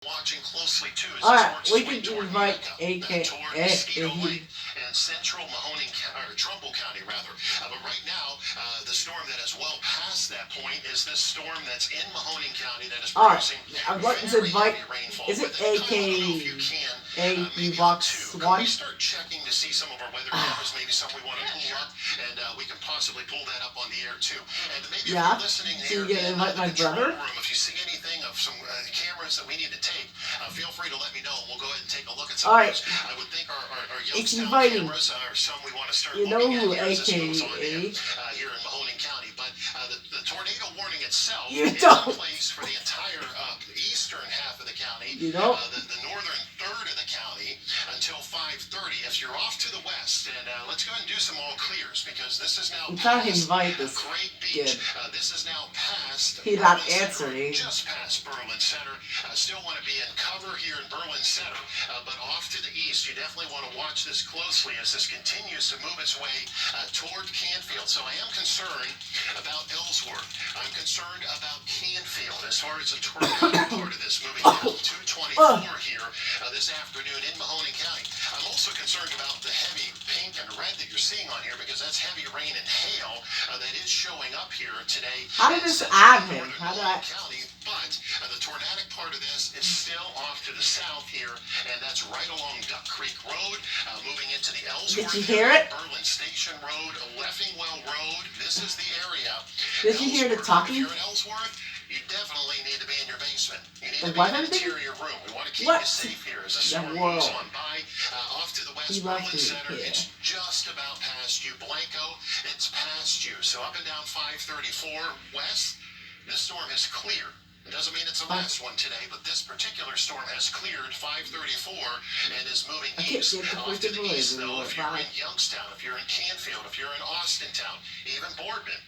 watching closely too. Alright, we can invite AK and central Mahoning or Trumbull County rather. But right now, the storm that has well past that point is this storm that's in Mahoning County that is producing I'd like to invite. rainfall. Is it AK? Vox Can we start checking to see some of our weather cameras? Maybe some we want to pull up, and we can possibly pull that up on the air too. And maybe if you're listening so here you can invite my brother. Room, if you see anything of some cameras that we need to take, feel free to let me know, and we'll go ahead and take a look at some of those. I would think our Youngstown cameras are some we want to start looking at here as this moves on in, here in Mahoning County. But the tornado warning itself is in place for the entire eastern half of the county, the northern third of the county until 5:30. If you're off to the west, and let's go ahead and do some all clears because this is now past Great Beach. This is now past. He's not answering. Just past Berlin Center. Still want to be in cover here in Berlin Center, but off to the east, you definitely want to watch this closely as this continues to move its way toward Canfield. So I am concerned about Ellsworth. I'm concerned about Canfield as far as the tornado part of this moving down 224 here this afternoon in Mahoning County. I'm also concerned about the heavy pink and red that you're seeing on here because that's heavy rain and hail that is showing up here today. How did this add him? How did I? County, but the tornadic part of this is still off to the south here, and that's right along Duck Creek Road, moving into the Ellsworth. Did you hear it? Berlin Station Road, Leffingwell Road. This is the area. Did you hear the talking? If you're in Ellsworth, you definitely need to be in your basement. You need to be in the interior room. We want to keep you safe here as the storm moves on by. Off to the west, Berlin Center. It's just about past you. Blanco, it's past you. So up and down 534 west, this storm has cleared. It doesn't mean it's the last one today, but this particular storm has cleared 534 and is moving east. Off to the east, though, if you're in Youngstown, if you're in Canfield, if you're in Austintown, even Boardman,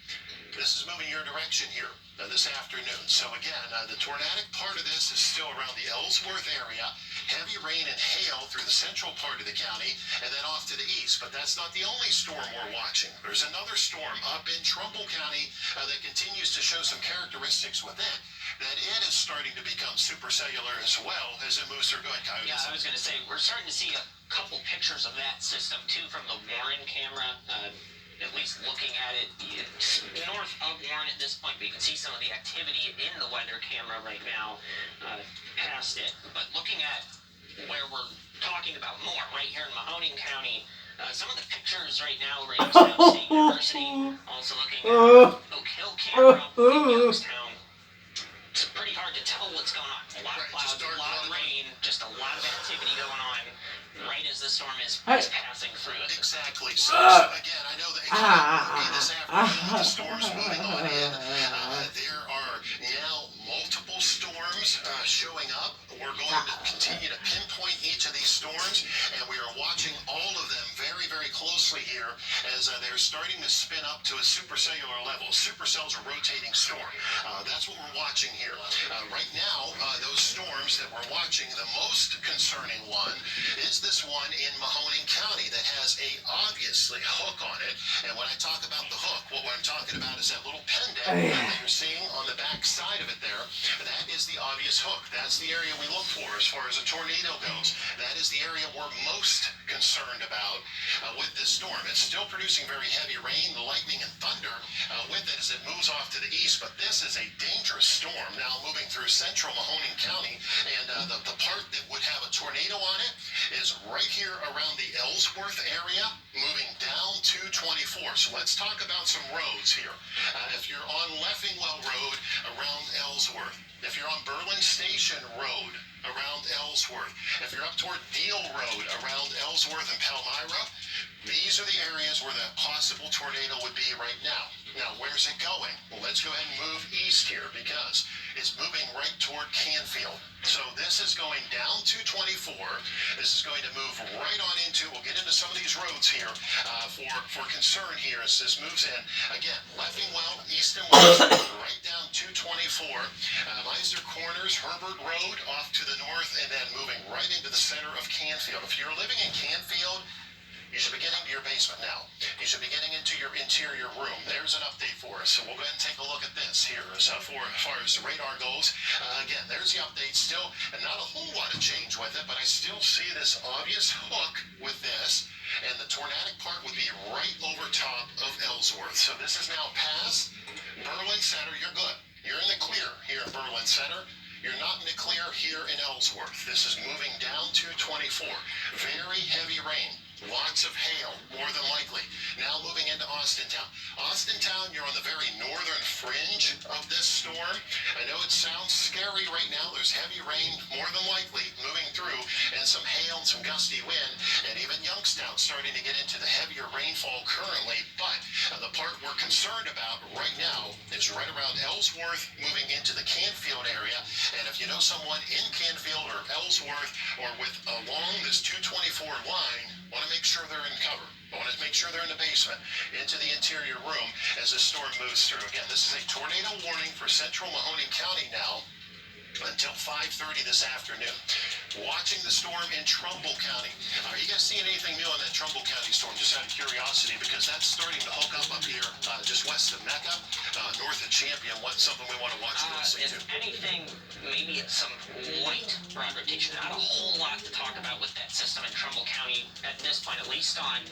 this is moving your direction here this afternoon. So again, the tornadic part of this is still around the Ellsworth area. Heavy rain and hail through the central part of the county and then off to the east. But that's not the only storm we're watching. There's another storm up in Trumbull County that continues to show some characteristics with it that it is starting to become supercellular as well as it moves through. Go ahead, Kyle. Yeah, I was going to say, we're starting to see a couple pictures of that system too from the Warren camera. At least looking at it, it's north of Warren at this point, but you can see some of the activity in the weather camera right now past it. But looking at where we're talking about more, right here in Mahoning County, some of the pictures right now, Youngstown State University, also looking at Oak Hill camera in Youngstown. It's pretty hard to tell what's going on. A lot of clouds, a lot of rain, just a lot of activity going on right as the storm is passing through it. Exactly. So again, I know that this afternoon the storm's moving on in. There are now multiple storms showing up. We're going to continue to pinpoint each of these storms, and we are watching all of them very, very closely here as they're starting to spin up to a supercellular level. Supercells are rotating storm. That's what we're watching here. Right now, those storms that we're watching, the most concerning one is this one in Mahoning County that has a obviously hook on it. And when I talk about the hook, what I'm talking about is that little pendant that you're seeing on the back side of it there. That is the obvious hook. That's the area we look for as far as a tornado goes. That is the area we're most concerned about with this storm. It's still producing very heavy rain, the lightning and thunder with it as it moves off to the east. But this is a dangerous storm now moving through central Mahoning County. And the part that would have a tornado on it is right here around the Ellsworth area, moving down 224. So let's talk about some roads here. If you're on Leffingwell Road around Ellsworth, if you're on Berlin Station Road around Ellsworth, if you're up toward Deal Road around Ellsworth and Palmyra, these are the areas where the possible tornado would be right now. Now, where's it going? Well, let's go ahead and move east here because it's moving right toward Canfield. So this is going down 224. This is going to move right on into, we'll get into some of these roads here for concern here as this moves in. Again, Leffingwell, east and west, right down 224. Meisner Corners, Herbert Road off to the north, and then moving right into the center of Canfield. If you're living in Canfield, You should be getting to your basement now. You should be getting into your interior room. There's an update for us. So we'll go ahead and take a look at this here. So for as far as the radar goes, again, there's the update still, and not a whole lot of change with it, but I still see this obvious hook with this, and the tornadic part would be right over top of Ellsworth. So this is now past Berlin Center. You're good. You're in the clear here at Berlin Center. You're not in the clear here in Ellsworth. This is moving down to 24. Very heavy rain. Lots of hail, more than likely. Now moving into Austintown. Austintown, you're on the very northern fringe of this storm. I know it sounds scary right now. There's heavy rain, more than likely, moving through, and some hail and some gusty wind. And even Youngstown starting to get into the heavier rainfall currently. But the part we're concerned about right now is right around Ellsworth, moving into the Canfield area. And if you know someone in Canfield or Ellsworth or along this 224 line, want to make sure they're in cover. I want to make sure they're in the basement, into the interior room as this storm moves through. Again, this is a tornado warning for central Mahoning County now until 5:30 this afternoon. Watching the storm in Trumbull County. Are you guys seeing anything new on that Trumbull County storm? Just out of curiosity, because that's starting to hook up here just west of Mecca, north of Champion. What's something we want to watch closely if too? anything, maybe some light broad rotation. Not a whole lot to talk about with that system in Trumbull County at this point, at least on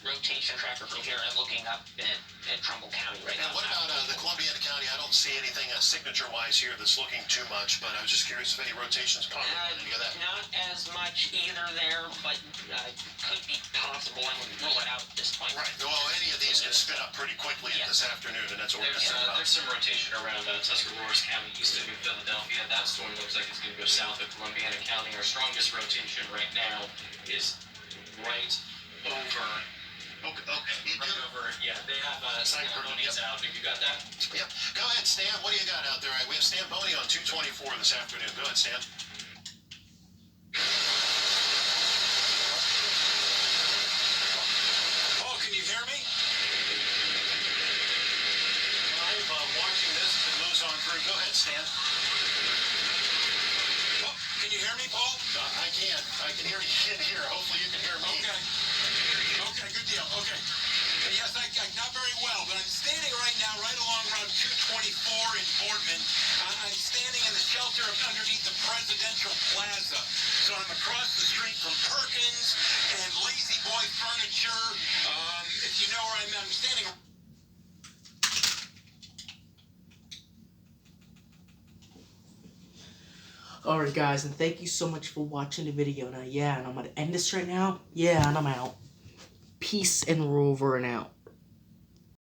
rotation tracker from here and looking up at Trumbull County right And now. what about the Columbiana County? I don't see anything signature-wise here that's looking too much, but I was just curious if any rotations popped up on any of that. Not as much either there, but could be possible. I wouldn't rule it out at this point. Right. Well, any of these can spin up pretty quickly this afternoon, and that's what we're concerned about. There's some rotation around Tuscarawas County, east of New Philadelphia. That storm looks like it's going to go south of Columbiana County. Our strongest rotation right now is right over. Okay. Yeah, they have Samboni's out. Have you got that? Yep. Go ahead, Stan. What do you got out there? We have Stan Boney on 224 this afternoon. Go ahead, Stan. Paul, can you hear me? I'm watching this as it moves on through. Go ahead, Stan. Oh, can you hear me, Paul? I can. I can hear you in here. Hopefully you can hear me. Okay. Okay, good deal. Okay. Yes, I'm not very well, but I'm standing right now right along Route 224 in Boardman. I'm standing in the shelter underneath the Presidential Plaza. So I'm across the street from Perkins and Lazy Boy Furniture. If you know where I'm standing. Alright guys, and thank you so much for watching the video. Now, yeah, and I'm going to end this right now. Yeah, and I'm out. Peace and Rover and out.